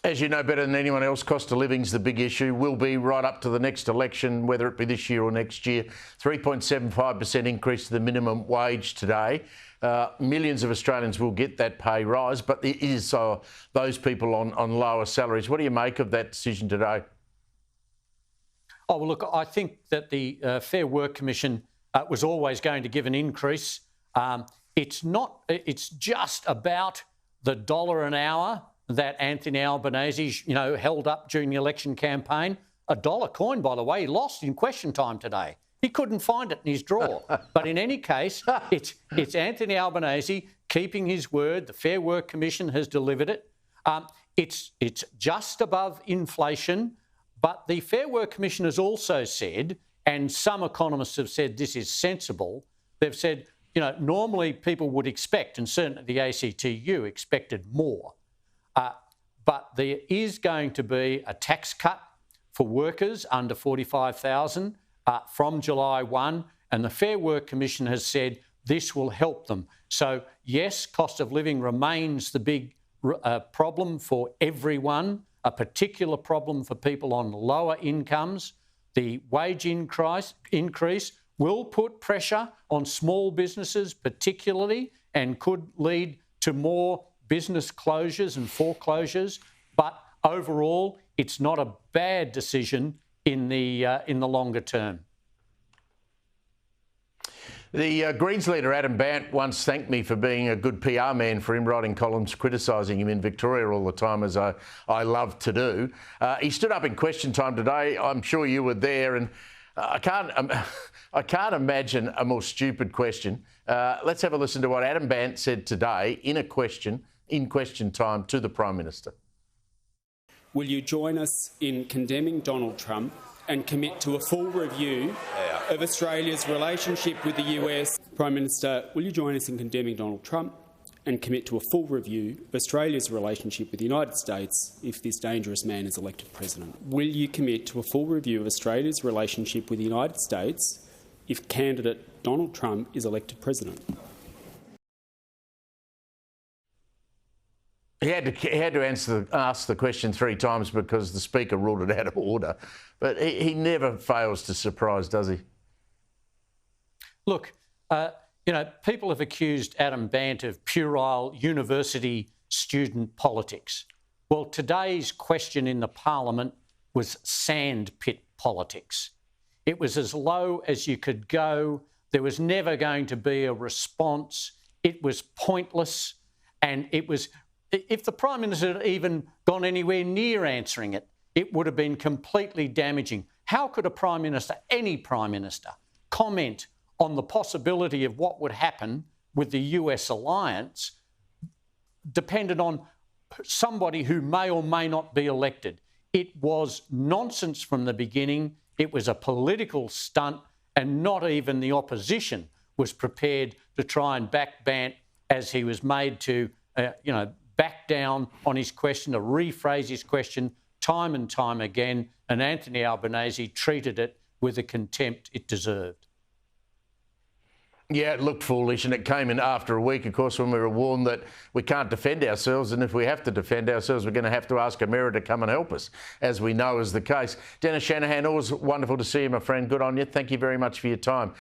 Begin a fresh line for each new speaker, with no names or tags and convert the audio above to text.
As you know better than anyone else, cost of living's the big issue. Will be right up to the next election, whether it be this year or next year. 3.75% increase to the minimum wage today. Millions of Australians will get that pay rise, but it is those people on lower salaries. What do you make of that decision today?
Oh, well, look, I think that the Fair Work Commission was always going to give an increase. It's just about the $1 an hour that Anthony Albanese, held up during the election campaign. A dollar coin, by the way, he lost in question time today. He couldn't find it in his drawer. But in any case, it's Anthony Albanese keeping his word. The Fair Work Commission has delivered it. It's just above inflation. But the Fair Work Commission has also said, and some economists have said this is sensible, they've said, normally people would expect, and certainly the ACTU expected more. But there is going to be a tax cut for workers under $45,000 from July 1, and the Fair Work Commission has said this will help them. So, yes, cost of living remains the big problem for everyone, a particular problem for people on lower incomes. The wage increase will put pressure on small businesses particularly and could lead to more business closures and foreclosures, but overall, it's not a bad decision in the longer term.
The Greens leader Adam Bandt once thanked me for being a good PR man for him writing columns criticising him in Victoria all the time, as I love to do. He stood up in question time today. I'm sure you were there, and I can't imagine a more stupid question. Let's have a listen to what Adam Bandt said today in question time to the Prime Minister.
Will you join us in condemning Donald Trump and commit to a full review of Australia's relationship with the US? Prime Minister, will you join us in condemning Donald Trump and commit to a full review of Australia's relationship with the United States if this dangerous man is elected president? Will you commit to a full review of Australia's relationship with the United States if candidate Donald Trump is elected president?
He had to ask the question 3 times because the Speaker ruled it out of order. But he never fails to surprise, does he?
Look, people have accused Adam Bandt of puerile university student politics. Well, today's question in the Parliament was sandpit politics. It was as low as you could go. There was never going to be a response. It was pointless, and it was... If the Prime Minister had even gone anywhere near answering it, it would have been completely damaging. How could a Prime Minister, any Prime Minister, comment on the possibility of what would happen with the US alliance dependent on somebody who may or may not be elected? It was nonsense from the beginning. It was a political stunt, and not even the opposition was prepared to try and back Bandt as he was made to, back down on his question, to rephrase his question time and time again, and Anthony Albanese treated it with the contempt it deserved.
Yeah, it looked foolish, and it came in after a week, of course, when we were warned that we can't defend ourselves, and if we have to defend ourselves, we're going to have to ask America to come and help us, as we know is the case. Dennis Shanahan, always wonderful to see you, my friend. Good on you. Thank you very much for your time.